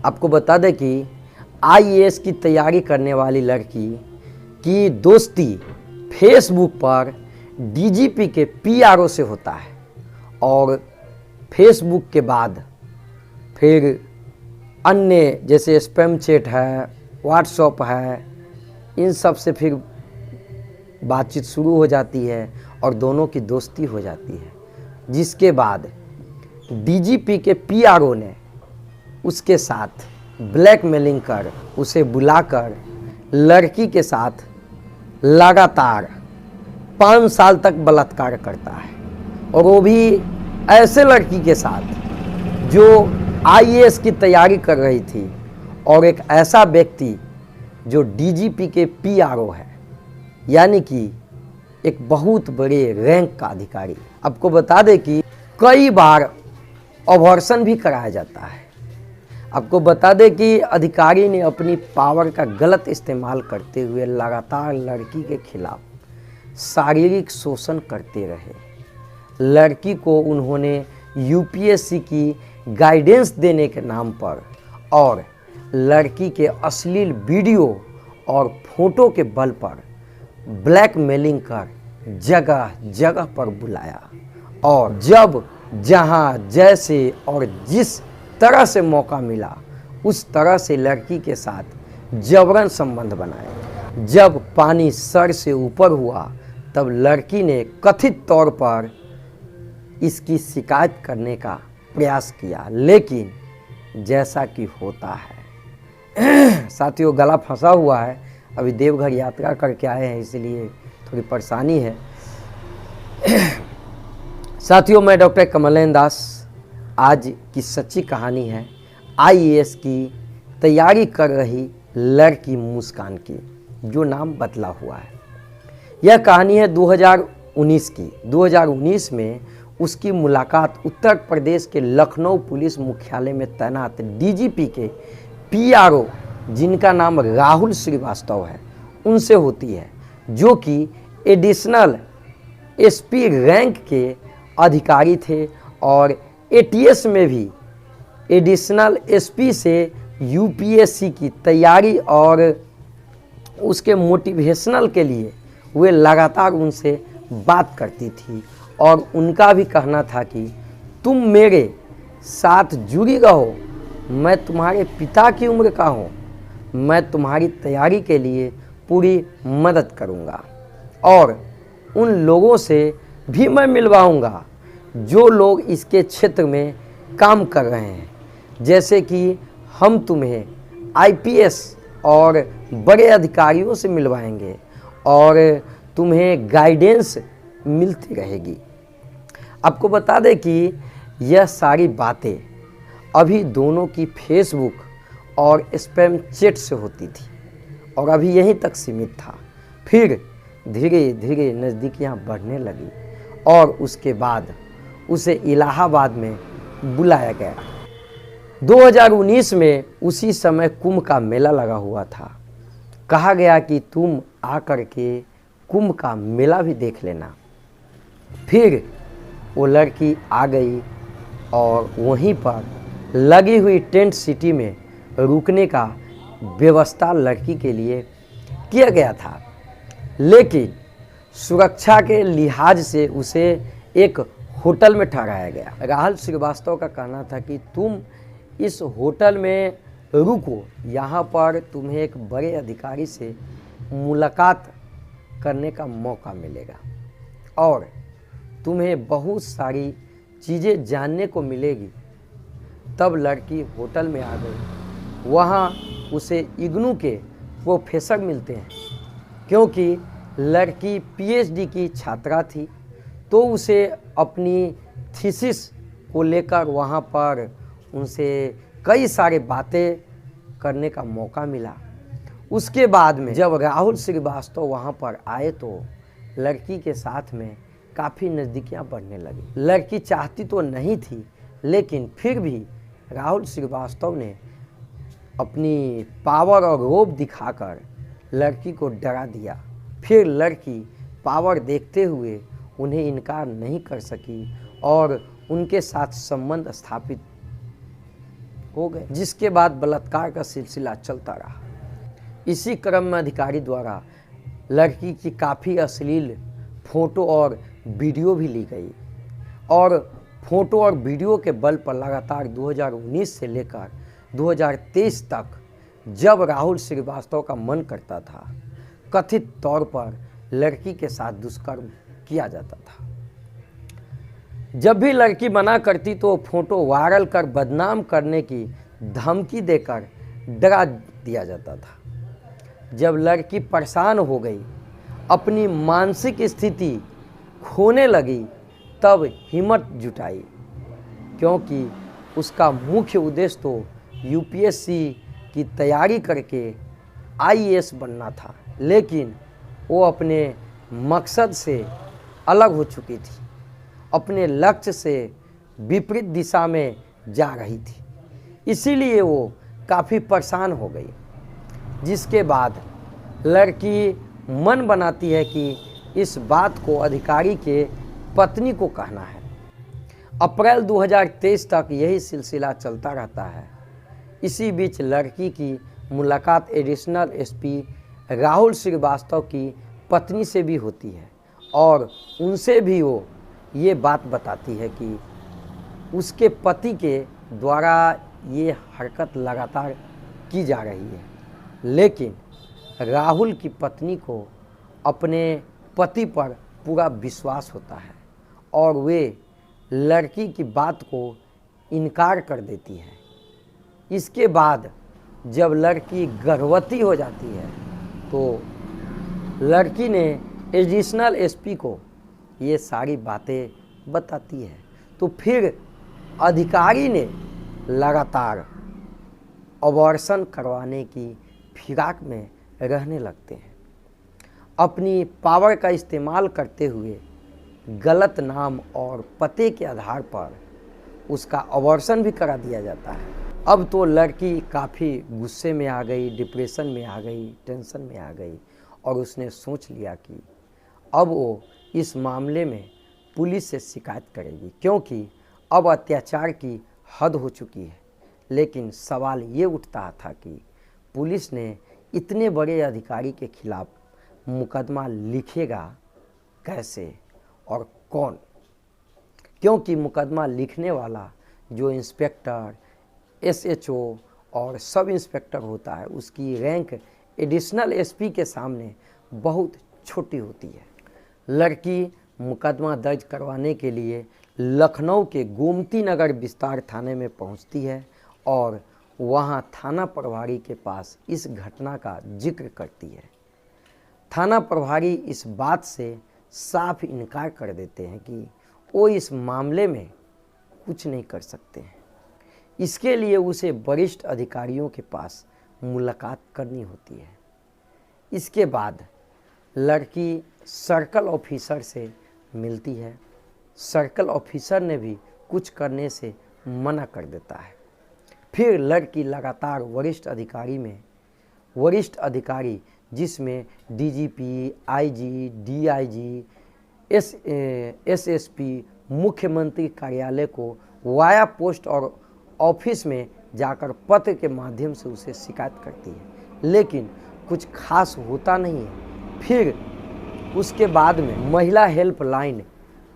आपको बता दें कि आईएएस की तैयारी करने वाली लड़की की दोस्ती फेसबुक पर डीजीपी के पीआरओ से होता है और फेसबुक के बाद फिर अन्य जैसे स्पैम चैट है, व्हाट्सएप है, इन सब से फिर बातचीत शुरू हो जाती है और दोनों की दोस्ती हो जाती है, जिसके बाद डीजीपी के पीआरओ ने उसके साथ ब्लैकमेलिंग कर उसे बुलाकर लड़की के साथ लगातार 5 साल तक बलात्कार करता है, और वो भी ऐसे लड़की के साथ जो आईएएस की तैयारी कर रही थी और एक ऐसा व्यक्ति जो डीजीपी के पीआरओ है, यानी कि एक बहुत बड़े रैंक का अधिकारी। आपको बता दें कि कई बार अबॉर्शन भी कराया जाता है। आपको बता दें कि अधिकारी ने अपनी पावर का गलत इस्तेमाल करते हुए लगातार लड़की के खिलाफ शारीरिक शोषण करते रहे। लड़की को उन्होंने यूपीएससी की गाइडेंस देने के नाम पर और लड़की के अश्लील वीडियो और फोटो के बल पर ब्लैकमेलिंग कर जगह जगह पर बुलाया, और जब जहां जैसे और जिस तरह से मौका मिला उस तरह से लड़की के साथ जबरन संबंध बनाए। जब पानी सर से ऊपर हुआ तब लड़की ने कथित तौर पर इसकी शिकायत करने का प्रयास किया, लेकिन जैसा कि होता है साथियों, गला फंसा हुआ है, अभी देवघर यात्रा करके आए हैं इसलिए थोड़ी परेशानी है। साथियों, मैं डॉक्टर कमलेंद्र दास, आज की सच्ची कहानी है आईएएस की तैयारी कर रही लड़की मुस्कान की, जो नाम बदला हुआ है। यह कहानी है 2019 की। 2019 में उसकी मुलाकात उत्तर प्रदेश के लखनऊ पुलिस मुख्यालय में तैनात डीजीपी के पीआरओ, जिनका नाम राहुल श्रीवास्तव है, उनसे होती है, जो कि एडिशनल एसपी रैंक के अधिकारी थे और एटीएस में भी एडिशनल एसपी से यूपीएससी की तैयारी और उसके मोटिवेशनल के लिए वे लगातार उनसे बात करती थी, और उनका भी कहना था कि तुम मेरे साथ जुड़ी रहो, मैं तुम्हारे पिता की उम्र का हूँ, मैं तुम्हारी तैयारी के लिए पूरी मदद करूँगा और उन लोगों से भी मैं मिलवाऊँगा जो लोग इसके क्षेत्र में काम कर रहे हैं, जैसे कि हम तुम्हें आईपीएस और बड़े अधिकारियों से मिलवाएंगे और तुम्हें गाइडेंस मिलती रहेगी। आपको बता दें कि यह सारी बातें अभी दोनों की फेसबुक और स्पैम चैट से होती थी और अभी यहीं तक सीमित था। फिर धीरे धीरे नज़दीकियाँ बढ़ने लगी और उसके बाद उसे इलाहाबाद में बुलाया गया। 2019 में उसी समय कुंभ का मेला लगा हुआ था। कहा गया कि तुम आकर के कुंभ का मेला भी देख लेना। फिर वो लड़की आ गई और वहीं पर लगी हुई टेंट सिटी में रुकने का व्यवस्था लड़की के लिए किया गया था, लेकिन सुरक्षा के लिहाज से उसे एक होटल में ठहराया गया। राहुल श्रीवास्तव का कहना था कि तुम इस होटल में रुको, यहाँ पर तुम्हें एक बड़े अधिकारी से मुलाकात करने का मौका मिलेगा और तुम्हें बहुत सारी चीज़ें जानने को मिलेगी। तब लड़की होटल में आ गई। वहाँ उसे इग्नू के प्रोफेसर मिलते हैं, क्योंकि लड़की पीएचडी की छात्रा थी, तो उसे अपनी थीसिस को लेकर वहाँ पर उनसे कई सारे बातें करने का मौका मिला। उसके बाद में जब राहुल श्रीवास्तव वहाँ पर आए तो लड़की के साथ में काफ़ी नज़दीकियाँ बढ़ने लगी। लड़की चाहती तो नहीं थी, लेकिन फिर भी राहुल श्रीवास्तव ने अपनी पावर और रोब दिखाकर लड़की को डरा दिया। फिर लड़की पावर देखते हुए उन्हें इनकार नहीं कर सकी और उनके साथ संबंध स्थापित हो गए, जिसके बाद बलात्कार का सिलसिला चलता रहा। इसी क्रम में अधिकारी द्वारा लड़की की काफ़ी अश्लील फोटो और वीडियो भी ली गई और फोटो और वीडियो के बल पर लगातार 2019 से लेकर 2023 तक जब राहुल श्रीवास्तव का मन करता था, कथित तौर पर लड़की के साथ दुष्कर्म किया जाता था। जब भी लड़की मना करती तो फोटो वायरल कर बदनाम करने की धमकी देकर डरा दिया जाता था। जब लड़की परेशान हो गई, अपनी मानसिक स्थिति खोने लगी, तब हिम्मत जुटाई, क्योंकि उसका मुख्य उद्देश्य तो यूपीएससी की तैयारी करके आईएएस बनना था, लेकिन वो अपने मकसद से अलग हो चुकी थी, अपने लक्ष्य से विपरीत दिशा में जा रही थी। इसीलिए वो काफ़ी परेशान हो गई, जिसके बाद लड़की मन बनाती है कि इस बात को अधिकारी के पत्नी को कहना है। अप्रैल 2023 तक यही सिलसिला चलता रहता है। इसी बीच लड़की की मुलाकात एडिशनल एसपी राहुल श्रीवास्तव की पत्नी से भी होती है और उनसे भी वो ये बात बताती है कि उसके पति के द्वारा ये हरकत लगातार की जा रही है, लेकिन राहुल की पत्नी को अपने पति पर पूरा विश्वास होता है और वे लड़की की बात को इनकार कर देती है। इसके बाद जब लड़की गर्भवती हो जाती है तो लड़की ने एडिशनल एसपी को ये सारी बातें बताती है, तो फिर अधिकारी ने लगातार अबॉर्शन करवाने की फिराक में रहने लगते हैं। अपनी पावर का इस्तेमाल करते हुए गलत नाम और पते के आधार पर उसका अबॉर्शन भी करा दिया जाता है। अब तो लड़की काफ़ी गुस्से में आ गई, डिप्रेशन में आ गई, टेंशन में आ गई और उसने सोच लिया कि अब वो इस मामले में पुलिस से शिकायत करेगी, क्योंकि अब अत्याचार की हद हो चुकी है। लेकिन सवाल ये उठता था कि पुलिस ने इतने बड़े अधिकारी के खिलाफ मुकदमा लिखेगा कैसे और कौन, क्योंकि मुकदमा लिखने वाला जो इंस्पेक्टर, एसएचओ और सब इंस्पेक्टर होता है, उसकी रैंक एडिशनल एसपी के सामने बहुत छोटी होती है। लड़की मुकदमा दर्ज करवाने के लिए लखनऊ के गोमती नगर विस्तार थाने में पहुंचती है और वहां थाना प्रभारी के पास इस घटना का जिक्र करती है। थाना प्रभारी इस बात से साफ इनकार कर देते हैं कि वो इस मामले में कुछ नहीं कर सकते हैं। इसके लिए उसे वरिष्ठ अधिकारियों के पास मुलाकात करनी होती है। इसके बाद लड़की सर्कल ऑफिसर से मिलती है। सर्कल ऑफिसर ने भी कुछ करने से मना कर देता है। फिर लड़की लगातार वरिष्ठ अधिकारी जिसमें डीजीपी, आईजी, डीआईजी, एसएसपी, मुख्यमंत्री कार्यालय को वाया पोस्ट और ऑफिस में जाकर पत्र के माध्यम से उसे शिकायत करती है, लेकिन कुछ खास होता नहीं है। फिर उसके बाद में महिला हेल्पलाइन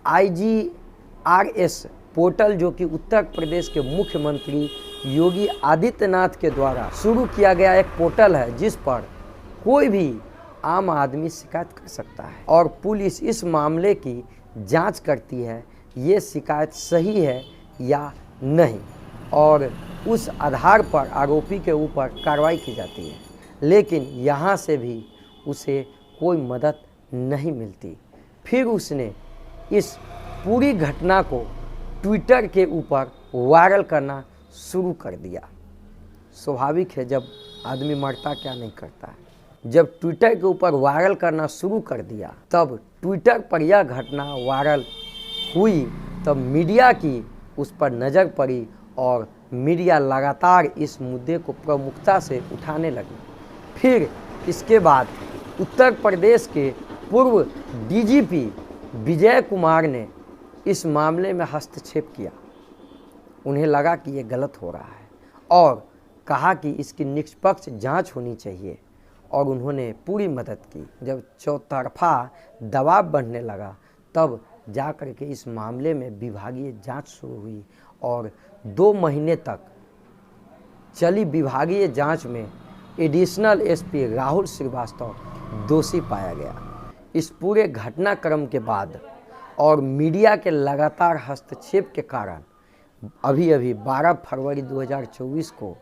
IGRS पोर्टल, जो कि उत्तर प्रदेश के मुख्यमंत्री योगी आदित्यनाथ के द्वारा शुरू किया गया एक पोर्टल है, जिस पर कोई भी आम आदमी शिकायत कर सकता है और पुलिस इस मामले की जांच करती है ये शिकायत सही है या नहीं, और उस आधार पर आरोपी के ऊपर कार्रवाई की जाती है। लेकिन यहाँ से भी उसे कोई मदद नहीं मिलती। फिर उसने इस पूरी घटना को ट्विटर के ऊपर वायरल करना शुरू कर दिया। स्वाभाविक है, जब आदमी मरता क्या नहीं करता है। जब ट्विटर के ऊपर वायरल करना शुरू कर दिया, तब ट्विटर पर यह घटना वायरल हुई, तब मीडिया की उस पर नज़र पड़ी और मीडिया लगातार इस मुद्दे को प्रमुखता से उठाने लगी। फिर इसके बाद उत्तर प्रदेश के पूर्व डीजीपी विजय कुमार ने इस मामले में हस्तक्षेप किया। उन्हें लगा कि ये गलत हो रहा है और कहा कि इसकी निष्पक्ष जांच होनी चाहिए और उन्होंने पूरी मदद की। जब चौतरफा दबाव बढ़ने लगा तब जा कर के इस मामले में विभागीय जांच शुरू हुई और 2 महीने तक चली विभागीय जांच में एडिशनल एसपी राहुल श्रीवास्तव दोषी पाया गया। इस पूरे घटनाक्रम के बाद और मीडिया के लगातार हस्तक्षेप के कारण अभी 12 फरवरी 2024 को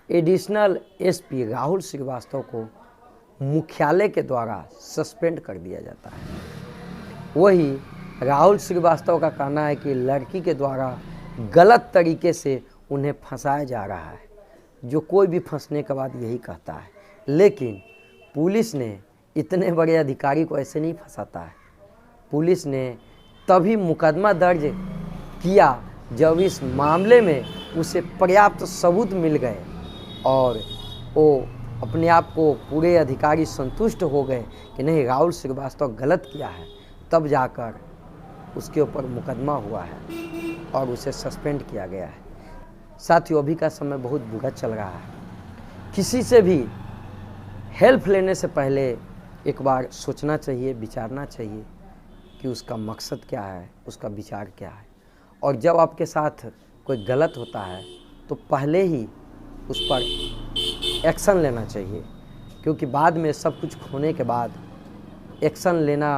एडिशनल एसपी राहुल श्रीवास्तव को मुख्यालय के द्वारा सस्पेंड कर दिया जाता है। वही राहुल श्रीवास्तव का कहना है कि लड़की के द्वारा गलत तरीके से उन्हें फंसाया जा रहा है, जो कोई भी फंसने के बाद यही कहता है। लेकिन पुलिस ने इतने बड़े अधिकारी को ऐसे नहीं फंसाता है। पुलिस ने तभी मुकदमा दर्ज किया जब इस मामले में उसे पर्याप्त सबूत मिल गए और वो अपने आप को पूरे अधिकारी संतुष्ट हो गए कि नहीं, राहुल श्रीवास्तव गलत किया है, तब जाकर उसके ऊपर मुकदमा हुआ है और उसे सस्पेंड किया गया है। साथियों, अभी का समय बहुत बुरा चल रहा है। किसी से भी हेल्प लेने से पहले एक बार सोचना चाहिए, विचारना चाहिए कि उसका मकसद क्या है, उसका विचार क्या है। और जब आपके साथ कोई गलत होता है तो पहले ही उस पर एक्शन लेना चाहिए, क्योंकि बाद में सब कुछ खोने के बाद एक्शन लेना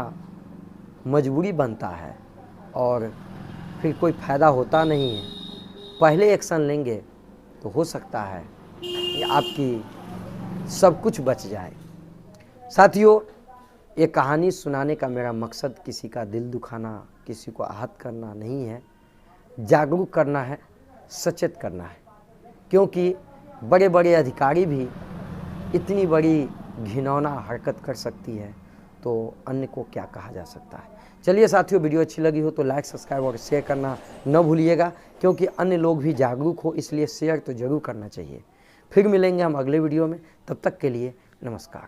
मजबूरी बनता है और फिर कोई फ़ायदा होता नहीं है। पहले एक्शन लेंगे तो हो सकता है कि आपकी सब कुछ बच जाए। साथियों, ये कहानी सुनाने का मेरा मकसद किसी का दिल दुखाना, किसी को आहत करना नहीं है। जागरूक करना है, सचेत करना है, क्योंकि बड़े बड़े अधिकारी भी इतनी बड़ी घिनौना हरकत कर सकती है तो अन्य को क्या कहा जा सकता है। चलिए साथियों, वीडियो अच्छी लगी हो तो लाइक, सब्सक्राइब और शेयर करना न भूलिएगा, क्योंकि अन्य लोग भी जागरूक हो, इसलिए शेयर तो ज़रूर करना चाहिए। फिर मिलेंगे हम अगले वीडियो में, तब तक के लिए नमस्कार।